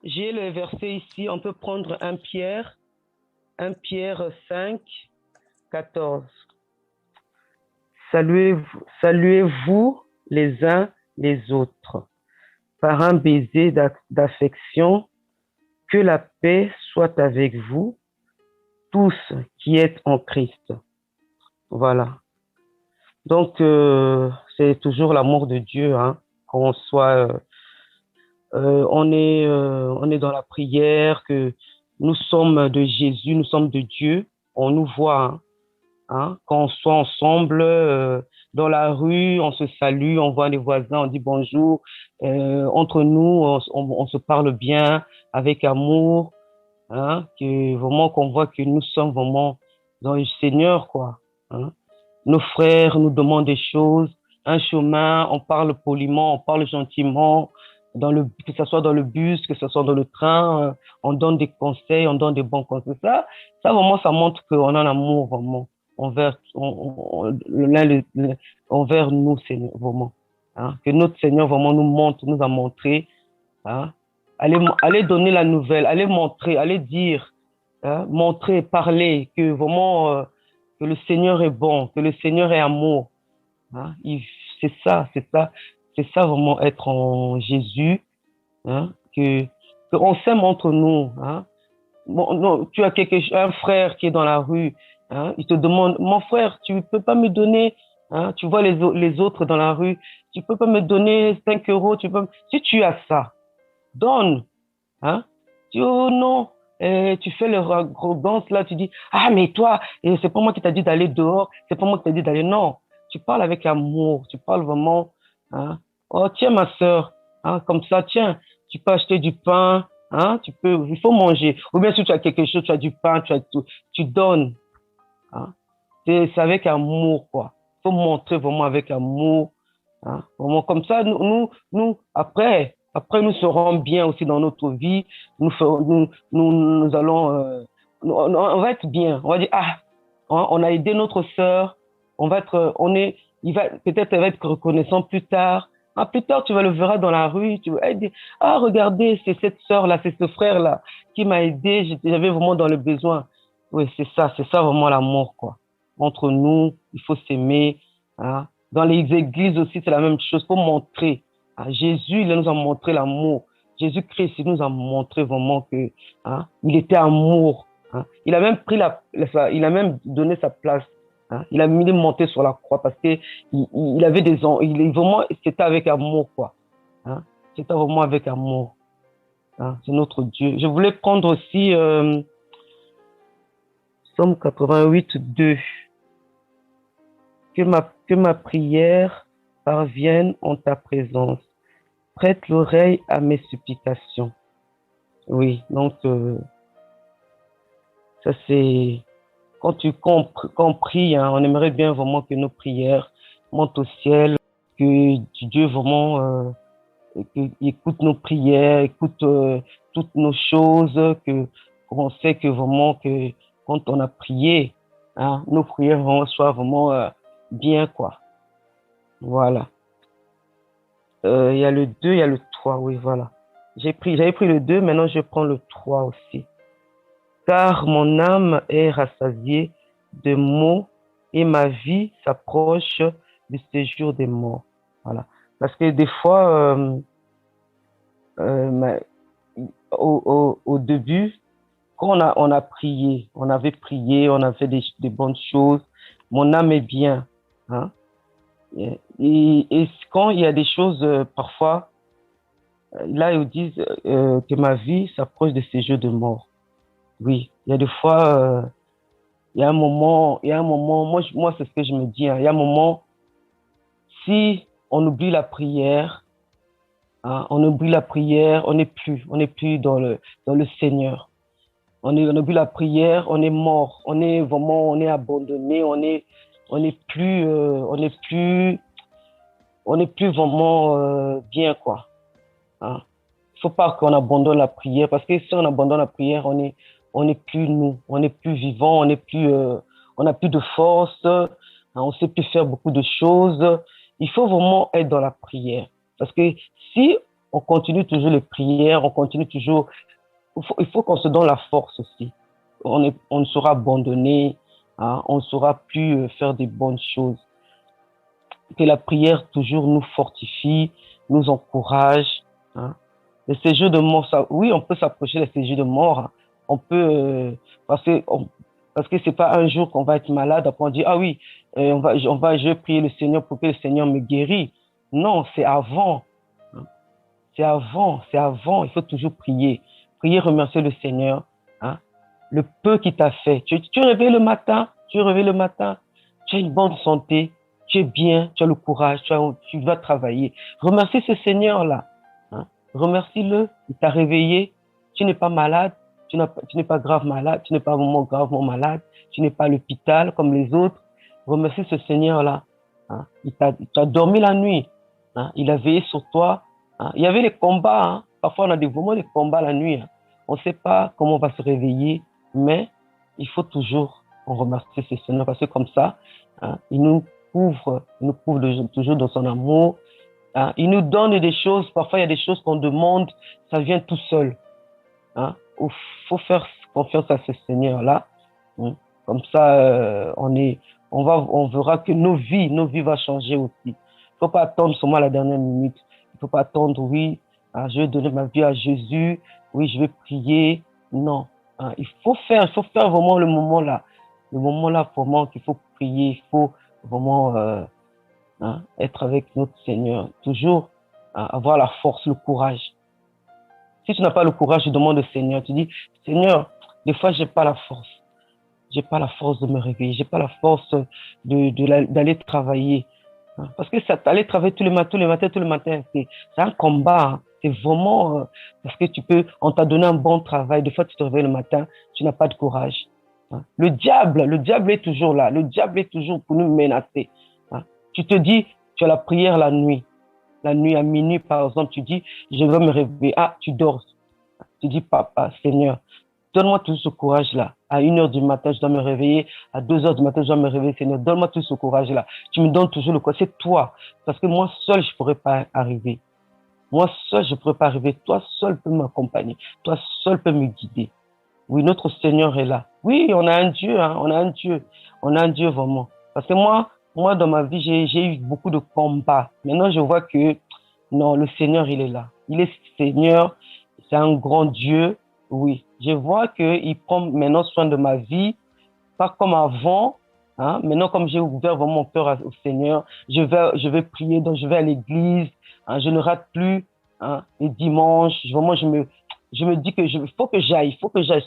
J'ai le verset ici, on peut prendre 1 Pierre 5, 14. Saluez-vous les uns les autres par un baiser d'affection. Que la paix soit avec vous tous qui êtes en Christ. Voilà. Donc, c'est toujours l'amour de Dieu, hein, qu'on soit, on est dans la prière, que nous sommes de Jésus, nous sommes de Dieu, on nous voit, hein, quand on soit ensemble dans la rue, on se salue, on voit les voisins, on dit bonjour, entre nous, on se parle bien, avec amour, hein, que vraiment qu'on voit que nous sommes vraiment dans le Seigneur, quoi, hein. Nos frères nous demandent des choses, un chemin, on parle poliment, on parle gentiment, que ce soit dans le bus, que ce soit dans le train, on donne des conseils, on donne des bons conseils. Ça vraiment, ça montre qu'on a un amour vraiment envers nous, Seigneur, vraiment. Hein, que notre Seigneur vraiment nous a montré, hein, allez donner la nouvelle, allez montrer, allez dire, hein, montrer, parler, que vraiment que le Seigneur est bon, que le Seigneur est amour. Hein. C'est ça vraiment être en Jésus, hein, que on s'aime entre nous. Hein. Bon, non, tu as un frère qui est dans la rue, hein, il te demande, mon frère, tu peux pas me donner, hein, tu vois les autres dans la rue, tu peux pas me donner 5 euros, si tu as ça, donne. Hein? Tu dis, oh non, tu fais le arrogance là, tu dis, ah mais toi, c'est pas moi qui t'a dit d'aller dehors, c'est pas moi qui t'a dit d'aller. Non, tu parles avec amour, tu parles vraiment, hein? Oh tiens ma soeur, hein, comme ça, tiens, tu peux acheter du pain, hein, il faut manger. Ou bien si tu as quelque chose, tu as du pain, tu donnes, hein? C'est avec amour, quoi. Il faut montrer vraiment avec amour, hein. Vraiment comme ça, après, nous serons bien aussi dans notre vie. Nous allons, on va être bien. On va dire, ah, hein, on a aidé notre sœur. On va être, on est, il va, peut-être elle va être reconnaissant plus tard. Ah, plus tard, tu vas le verras dans la rue. Tu vas dire, ah, regardez, c'est cette sœur-là, c'est ce frère-là qui m'a aidé. J'avais vraiment dans le besoin. Oui, c'est ça vraiment l'amour, quoi. Entre nous, il faut s'aimer, hein. Dans les églises aussi, c'est la même chose. Pour montrer, hein, Jésus, il nous a montré l'amour. Jésus-Christ, il nous a montré vraiment que, hein, il était amour. Hein. Il a même il a même donné sa place. Hein. Il a mis monter sur la croix parce que il avait vraiment, c'était avec amour, quoi. Hein. C'était vraiment avec amour. Hein. C'est notre Dieu. Je voulais prendre aussi Somme 88, 2. Que ma prière parvienne en ta présence. Prête l'oreille à mes supplications. Oui, donc ça c'est quand on prie, hein, on aimerait bien vraiment que nos prières montent au ciel, que Dieu vraiment écoute nos prières, écoute toutes nos choses, que on sait que vraiment que quand on a prié, hein, nos prières soient vraiment bien, quoi. Voilà. Il y a le 2, il y a le 3, oui, voilà. J'avais pris le 2, maintenant je prends le 3 aussi. Car mon âme est rassasiée de maux et ma vie s'approche du séjour des morts. Voilà. Parce que des fois, euh, au début, quand on a prié, on avait prié, on a fait des bonnes choses, mon âme est bien. Hein? Et quand il y a des choses, parfois, là, ils disent que ma vie s'approche de ces jeux de mort. Oui, il y a des fois, il y a un moment, moi c'est ce que je me dis, hein, il y a un moment, si on oublie la prière, hein, on oublie la prière, on n'est plus dans le Seigneur. On oublie la prière, on est mort, on est abandonné, on n'est plus vraiment bien, quoi. Hein. Il ne faut pas qu'on abandonne la prière, parce que si on abandonne la prière, on n'est plus nous, on n'est plus vivant, on n'a plus de force, hein, on ne sait plus faire beaucoup de choses. Il faut vraiment être dans la prière. Parce que si on continue toujours les prières, on continue toujours. Il faut qu'on se donne la force aussi. On ne sera abandonné, hein, on ne saura plus faire des bonnes choses. Que la prière toujours nous fortifie, nous encourage. Hein. Les séjours de mort, ça, oui, on peut s'approcher des séjours de mort. Hein. On peut, parce que c'est pas un jour qu'on va être malade, après on dit, ah oui, je vais prier le Seigneur pour que le Seigneur me guérisse. Non, c'est avant. Hein. C'est avant, c'est avant. Il faut toujours prier. Prier, remercier le Seigneur. Hein. Le peu qu'il t'a fait. Tu es réveillé le matin, tu es réveillé le matin, tu as une bonne santé, tu es bien, tu as le courage, tu vas travailler. Remercie ce Seigneur-là. Hein. Remercie-le, il t'a réveillé. Tu n'es pas malade, tu n'es pas grave malade, tu n'es pas vraiment gravement malade, tu n'es pas à l'hôpital comme les autres. Remercie ce Seigneur-là. Hein. Tu as dormi la nuit. Hein. Il a veillé sur toi. Hein. Il y avait les combats. Hein. Parfois, on a vraiment des combats la nuit. Hein. On ne sait pas comment on va se réveiller, mais il faut toujours remercier ce Seigneur parce que comme ça, hein, il nous couvre toujours dans son amour. Hein. Il nous donne des choses. Parfois, il y a des choses qu'on demande, ça vient tout seul. Hein. Il faut faire confiance à ce Seigneur-là. Hein. Comme ça, on verra que nos vies vont changer aussi. Il ne faut pas attendre seulement la dernière minute. Il ne faut pas attendre, oui, hein, je vais donner ma vie à Jésus, oui, je vais prier. Non. Hein. Il faut faire vraiment le moment là. Le moment là, vraiment qu'il faut prier, il faut vraiment hein, être avec notre Seigneur. Toujours hein, avoir la force, le courage. Si tu n'as pas le courage, tu demandes au Seigneur. Tu dis, Seigneur, des fois, j'ai pas la force. J'ai pas la force de me réveiller. J'ai pas la force d'aller travailler. Hein. Parce que ça, aller travailler tous les matins, c'est un combat. Hein. C'est vraiment parce que on t'a donné un bon travail. Des fois, tu te réveilles le matin, tu n'as pas de courage. Hein. Le diable est toujours là. Le diable est toujours pour nous menacer. Hein. Tu te dis, tu as la prière la nuit. La nuit à minuit, par exemple, tu dis, je vais me réveiller. Ah, tu dors. Tu dis, Papa, Seigneur, donne-moi tout ce courage-là. À 1h du matin, je dois me réveiller. À 2h du matin, je dois me réveiller. Seigneur, donne-moi tout ce courage-là. Tu me donnes toujours le courage. C'est toi. Parce que moi seul, je ne pourrais pas arriver. Moi seul, je ne pourrais pas arriver. Toi seul peux m'accompagner. Toi seul peux me guider. Oui, notre Seigneur est là. Oui, on a un Dieu. Hein, on a un Dieu. On a un Dieu vraiment. Parce que moi, dans ma vie, j'ai eu beaucoup de combats. Maintenant, je vois que non, le Seigneur, il est là. Il est Seigneur. C'est un grand Dieu. Oui, je vois qu'il prend maintenant soin de ma vie, pas comme avant. Hein. Maintenant, comme j'ai ouvert vraiment mon cœur au Seigneur, je vais prier, donc je vais à l'église. Hein, je ne rate plus hein, les dimanches. Vraiment, je me dis que il faut que j'aille.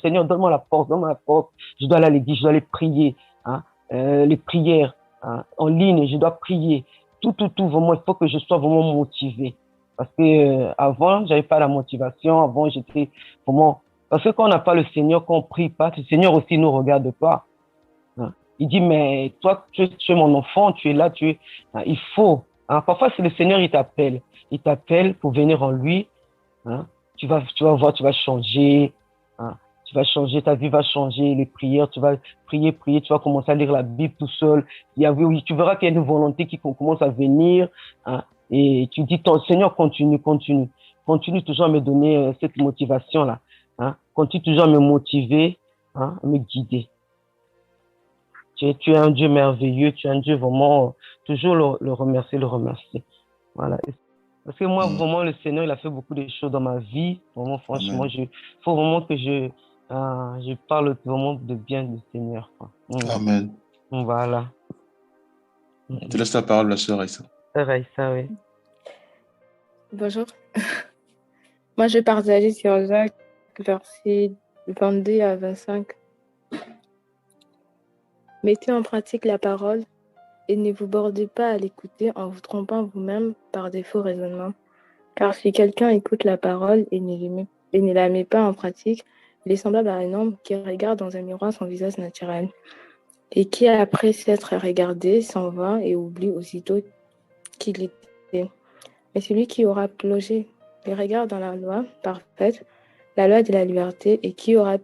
Seigneur, donne-moi la force, donne-moi la force. Je dois aller à l'église, je dois aller prier. Hein, les prières hein, en ligne, je dois prier. Tout, vraiment, il faut que je sois vraiment motivé. Parce que avant, j'avais pas la motivation. Avant, j'étais vraiment. Parce que quand on n'a pas le Seigneur, quand on prie pas, le Seigneur aussi nous regarde pas. Hein. Il dit, mais toi, tu es mon enfant, tu es là, hein, il faut. Hein. Parfois, c'est le Seigneur, il t'appelle. Il t'appelle pour venir en lui. Hein. Tu vas voir, tu vas changer. Hein. Tu vas changer, ta vie va changer, les prières, tu vas prier, tu vas commencer à lire la Bible tout seul. Oui, tu verras qu'il y a une volonté qui commence à venir. Hein. Et tu dis, ton Seigneur, continue. Continue toujours à me donner cette motivation-là. Hein. Continue toujours à me motiver, hein, à me guider. Tu es un Dieu merveilleux, tu es un Dieu vraiment, toujours le remercier. Voilà. Parce que moi, vraiment, le Seigneur, il a fait beaucoup de choses dans ma vie. Vraiment, franchement, il faut vraiment que je parle vraiment de bien du Seigneur. Quoi. Amen. Voilà. Je te laisse la parole, la sœur Aïssa. Sœur Aïssa, oui. Bonjour. Moi, je vais partager sur Jacques, versets 22 à 25. Mettez en pratique la parole et ne vous bordez pas à l'écouter en vous trompant vous-même par des faux raisonnements. Car si quelqu'un écoute la parole et ne la met pas en pratique, il est semblable à un homme qui regarde dans un miroir son visage naturel et qui, après s'être regardé, s'en va et oublie aussitôt qu'il était. Mais celui qui aura plongé les regards dans la loi parfaite, la loi de la liberté, et qui aura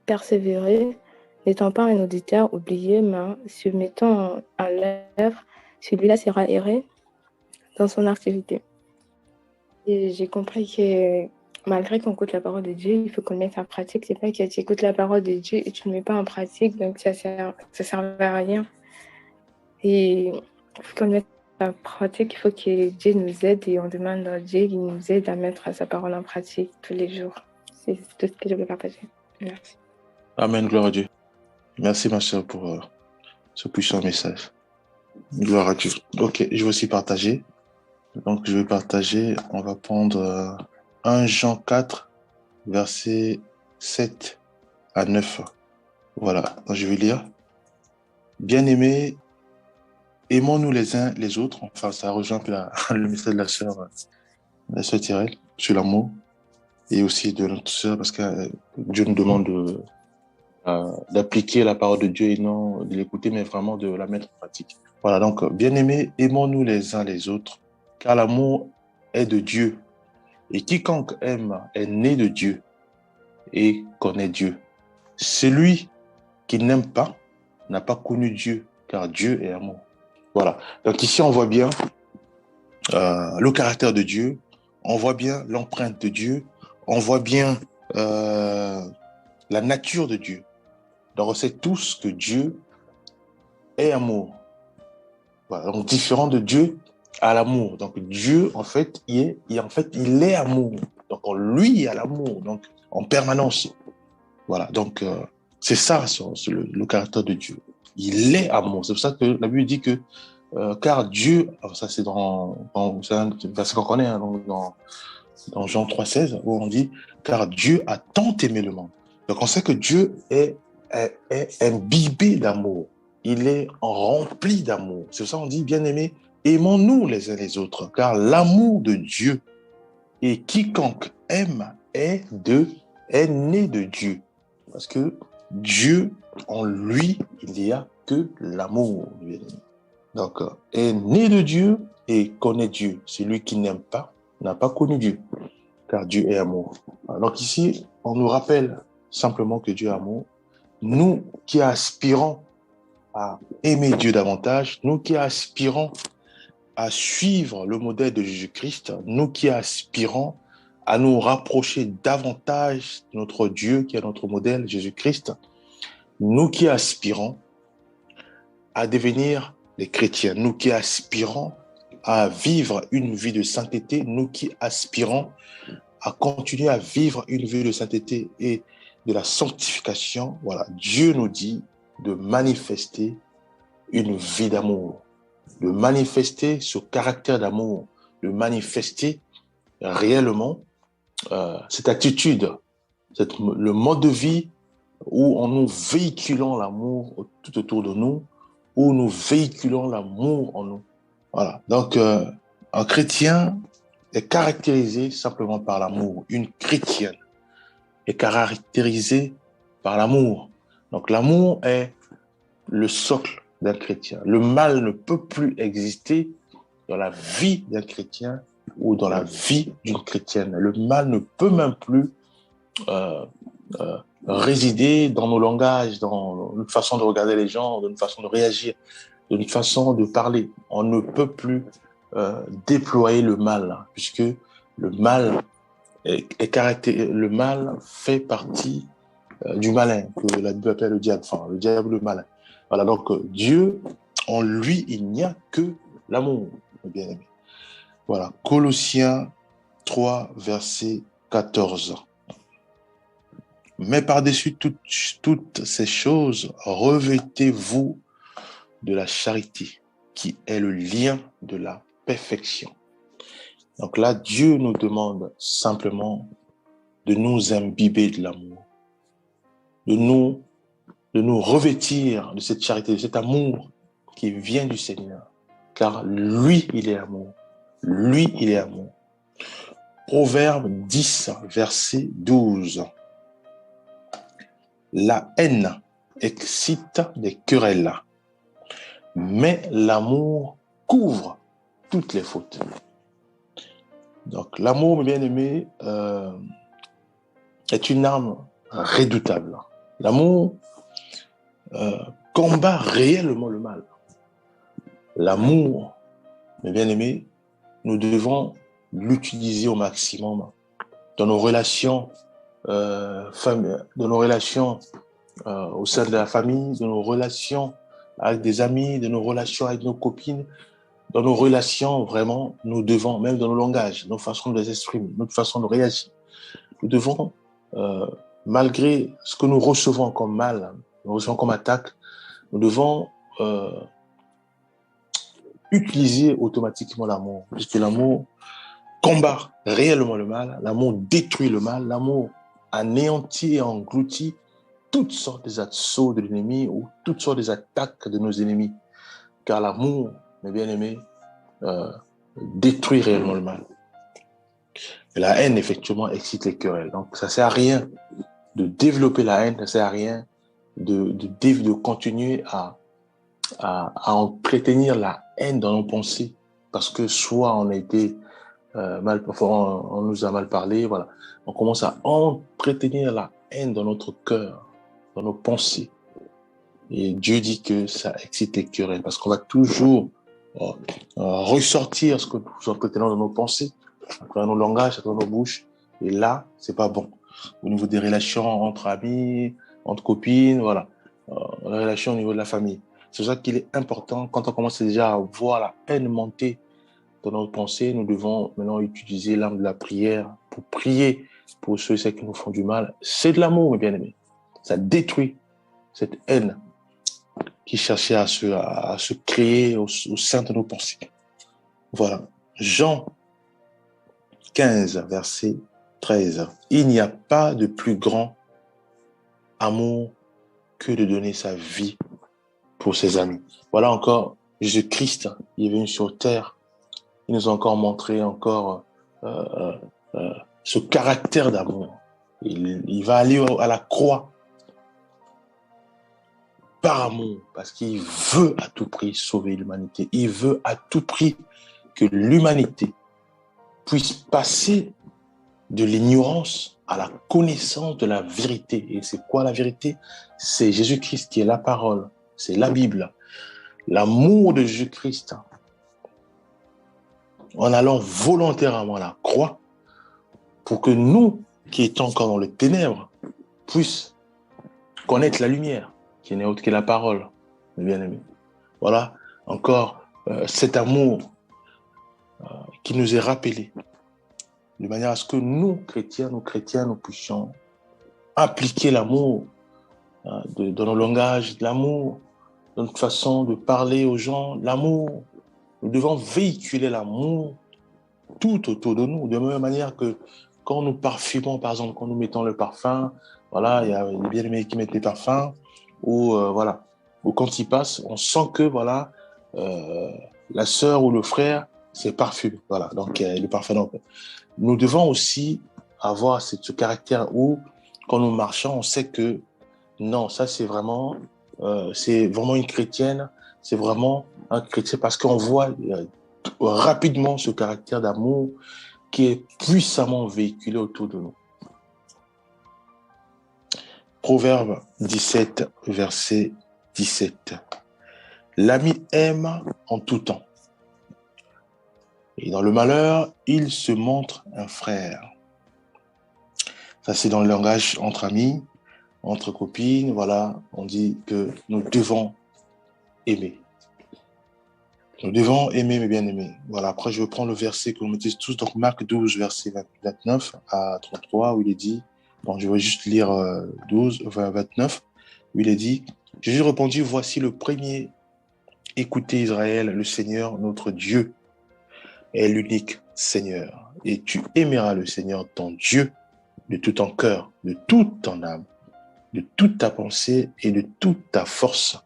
persévéré, n'étant pas un auditeur oublié, mais se mettant en l'œuvre, celui-là sera erré dans son activité. Et j'ai compris que malgré qu'on écoute la parole de Dieu, il faut qu'on le mette en pratique. C'est pas que tu écoutes la parole de Dieu et tu ne le mets pas en pratique, donc ça sert à rien. Et il faut qu'on le mette en pratique, il faut que Dieu nous aide et on demande à Dieu qu'il nous aide à mettre sa parole en pratique tous les jours. C'est tout ce que je veux partager. Merci. Amen, gloire à Dieu. Merci, ma soeur, pour ce puissant message. Gloire à Dieu. Ok, je vais aussi partager. Donc, je vais partager, on va prendre 1 Jean 4, versets 7 à 9. Voilà, donc je vais lire. Bien-aimés, aimons-nous les uns les autres. Enfin, ça rejoint un peu le message de la sœur Thérèse, sur l'amour, et aussi de notre sœur, parce que Dieu nous demande d'appliquer la parole de Dieu et non de l'écouter, mais vraiment de la mettre en pratique. Voilà, donc, bien-aimés, aimons-nous les uns les autres, car l'amour est de Dieu. Et quiconque aime est né de Dieu et connaît Dieu. Celui qui n'aime pas n'a pas connu Dieu, car Dieu est amour. Voilà. Donc ici, on voit bien le caractère de Dieu, on voit bien l'empreinte de Dieu, on voit bien la nature de Dieu. Donc on sait tous que Dieu est amour. Voilà. Donc différent de Dieu à l'amour. Donc Dieu, en fait, il est amour. Donc en lui, il y a l'amour, donc en permanence. Voilà. Donc c'est ça le caractère de Dieu. Il est amour. C'est pour ça que la Bible dit que car Dieu, ça c'est c'est un verset qu'on connaît, hein, dans Jean 3,16, où on dit car Dieu a tant aimé le monde. Donc on sait que Dieu est imbibé d'amour. Il est rempli d'amour. C'est pour ça qu'on dit, bien-aimés, aimons-nous les uns les autres, car l'amour de Dieu et quiconque aime est né de Dieu. Parce que Dieu, en lui, il n'y a que l'amour. Donc, est né de Dieu et connaît Dieu. Celui qui n'aime pas n'a pas connu Dieu, car Dieu est amour. Donc ici, on nous rappelle simplement que Dieu est amour. Nous qui aspirons à aimer Dieu davantage, nous qui aspirons à suivre le modèle de Jésus-Christ, nous qui aspirons à nous rapprocher davantage de notre Dieu qui est notre modèle, Jésus-Christ, nous qui aspirons à devenir des chrétiens, nous qui aspirons à vivre une vie de sainteté, nous qui aspirons à continuer à vivre une vie de sainteté et de la sanctification, voilà, Dieu nous dit de manifester une vie d'amour, de manifester ce caractère d'amour, de manifester réellement cette attitude, le mode de vie où en nous véhiculons l'amour tout autour de nous, où nous véhiculons l'amour en nous. Voilà. Donc, un chrétien est caractérisé simplement par l'amour. Une chrétienne est caractérisée par l'amour. Donc, l'amour est le socle d'un chrétien. Le mal ne peut plus exister dans la vie d'un chrétien ou dans la vie d'une chrétienne. Le mal ne peut même plus résider dans nos langages, dans notre façon de regarder les gens, dans notre façon de réagir, dans notre façon de parler. On ne peut plus déployer le mal, puisque le mal le mal fait partie du malin, que la Bible appelle le diable, enfin le diable le malin. Voilà, donc Dieu, en lui, il n'y a que l'amour, bien aimé. Voilà, Colossiens 3, verset 14. Mais par-dessus toutes ces choses, revêtez-vous de la charité, qui est le lien de la perfection. Donc là, Dieu nous demande simplement de nous imbiber de l'amour, de nous revêtir de cette charité, de cet amour qui vient du Seigneur. Car lui, il est amour. Lui, il est amour. Proverbe 10, verset 12. La haine excite des querelles, mais l'amour couvre toutes les fautes. Donc, l'amour, mes bien-aimés, est une arme redoutable. L'amour combat réellement le mal. L'amour, mes bien-aimés, nous devons l'utiliser au maximum dans nos relations, dans nos relations au sein de la famille, dans nos relations avec des amis, dans nos relations avec nos copines, dans nos relations, vraiment, nous devons, même dans nos langages, nos façons de les exprimer, notre façon de réagir, nous devons, malgré ce que nous recevons comme mal, nous recevons comme attaque, nous devons utiliser automatiquement l'amour, puisque l'amour combat réellement le mal, l'amour détruit le mal, l'amour anéantit et engloutit toutes sortes d'assauts de l'ennemi ou toutes sortes d'attaques de nos ennemis. Car l'amour, mes bien-aimés, détruit réellement le mal. Et la haine, effectivement, excite les querelles. Donc, ça ne sert à rien de développer la haine, ça ne sert à rien de continuer à entretenir la haine dans nos pensées, parce que soit on a été on nous a mal parlé, voilà. On commence à entretenir la haine dans notre cœur, dans nos pensées. Et Dieu dit que ça excite les querelles, parce qu'on va toujours ressortir ce que nous entretenons dans nos pensées, dans nos langages, dans nos bouches. Et là, c'est pas bon. Au niveau des relations entre amis, entre copines, voilà. Les relations au niveau de la famille. C'est pour ça qu'il est important, quand on commence déjà à voir la haine monter dans notre pensée, nous devons maintenant utiliser l'arme de la prière pour prier pour ceux et celles qui nous font du mal. C'est de l'amour, mes bien-aimés. Ça détruit cette haine qui cherchait à se créer au sein de nos pensées. Voilà. Jean 15, verset 13. Il n'y a pas de plus grand amour que de donner sa vie pour ses amis. Voilà encore Jésus-Christ, il est venu sur terre. Il nous a encore montré ce caractère d'amour. Il va aller à la croix par amour, parce qu'il veut à tout prix sauver l'humanité. Il veut à tout prix que l'humanité puisse passer de l'ignorance à la connaissance de la vérité. Et c'est quoi la vérité? C'est Jésus-Christ qui est la parole, c'est la Bible. L'amour de Jésus-Christ, en allant volontairement à la croix, pour que nous, qui étions encore dans les ténèbres, puissions connaître la lumière, qui n'est autre que la parole, mes bien-aimés. Voilà, encore cet amour qui nous est rappelé, de manière à ce que nous, chrétiens, nous puissions appliquer l'amour dans nos langages, l'amour, dans notre façon de parler aux gens, l'amour. Nous devons véhiculer l'amour tout autour de nous, de la même manière que quand nous parfumons, par exemple, quand nous mettons le parfum, voilà, il y a des bien-aimés qui mettent des parfums, ou voilà, ou quand ils passent, on sent que voilà, la sœur ou le frère, c'est parfumé, voilà, donc le parfum. Donc, nous devons aussi avoir ce caractère où, quand nous marchons, on sait que non, ça c'est vraiment une chrétienne, c'est vraiment un chrétien, parce qu'on voit rapidement ce caractère d'amour qui est puissamment véhiculé autour de nous. Proverbe 17, verset 17. L'ami aime en tout temps. Et dans le malheur, il se montre un frère. Ça, c'est dans le langage entre amis, entre copines. Voilà, on dit que nous devons aimer. Nous devons aimer, mes bien-aimés. Voilà, après, je vais prendre le verset que nous mettons tous. Donc, Marc 12, verset 29 à 33, où il est dit, bon, je vais juste lire 29, où il est dit, Jésus répondit, voici le premier. Écoutez Israël, le Seigneur, notre Dieu, est l'unique Seigneur. Et tu aimeras le Seigneur, ton Dieu, de tout ton cœur, de toute ton âme, de toute ta pensée et de toute ta force.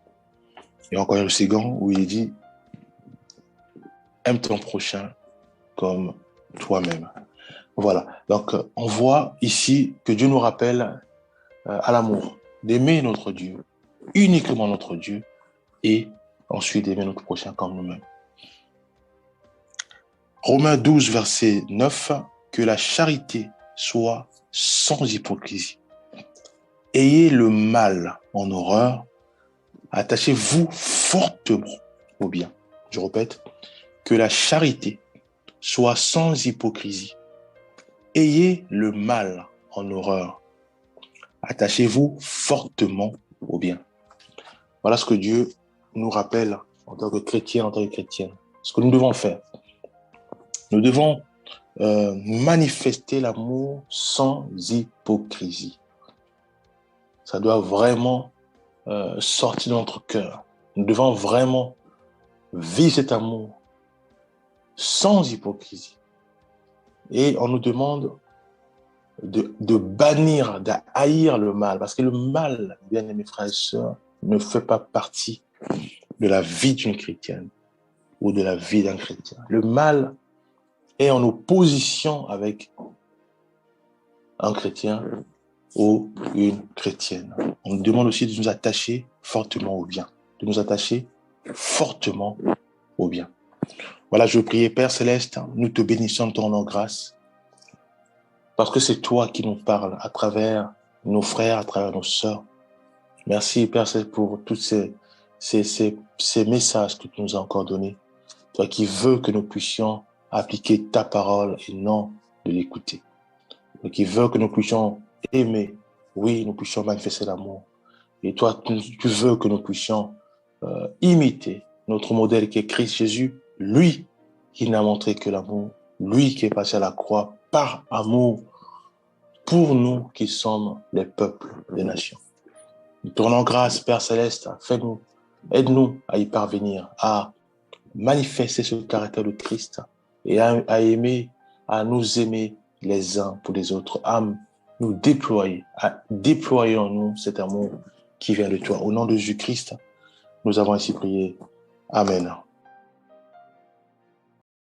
Et encore le second, où il est dit, aime ton prochain comme toi-même. Voilà. Donc, on voit ici que Dieu nous rappelle à l'amour, d'aimer notre Dieu, uniquement notre Dieu, et ensuite d'aimer notre prochain comme nous-mêmes. Romains 12, verset 9, que la charité soit sans hypocrisie. Ayez le mal en horreur, attachez-vous fortement au bien. Je répète, que la charité soit sans hypocrisie. Ayez le mal en horreur. Attachez-vous fortement au bien. Voilà ce que Dieu nous rappelle en tant que chrétiens, en tant que chrétiennes. Ce que nous devons faire. Nous devons manifester l'amour sans hypocrisie. Ça doit vraiment sortir de notre cœur. Nous devons vraiment vivre cet amour sans hypocrisie. Et on nous demande de bannir, d'haïr le mal. Parce que le mal, bien aimés frères et sœurs, ne fait pas partie de la vie d'une chrétienne ou de la vie d'un chrétien. Le mal est en opposition avec un chrétien ou une chrétienne. On nous demande aussi de nous attacher fortement au bien. De nous attacher fortement au bien. Voilà, je veux prier, Père Céleste, nous te bénissons de ton nom grâce, parce que c'est toi qui nous parles à travers nos frères, à travers nos sœurs. Merci, Père Céleste, pour tous ces messages que tu nous as encore donnés. Toi qui veux que nous puissions appliquer ta parole et non de l'écouter. Toi qui veux que nous puissions aimer, oui, nous puissions manifester l'amour. Et toi, tu veux que nous puissions imiter notre modèle qui est Christ Jésus, lui qui n'a montré que l'amour, lui qui est passé à la croix par amour pour nous qui sommes les peuples des nations. Nous te rendons grâce, Père Céleste, fais-nous, aide-nous à y parvenir, à manifester ce caractère de Christ et à aimer, à nous aimer les uns pour les autres, à nous déployer, à déployer en nous cet amour qui vient de toi. Au nom de Jésus-Christ, nous avons ainsi prié. Amen.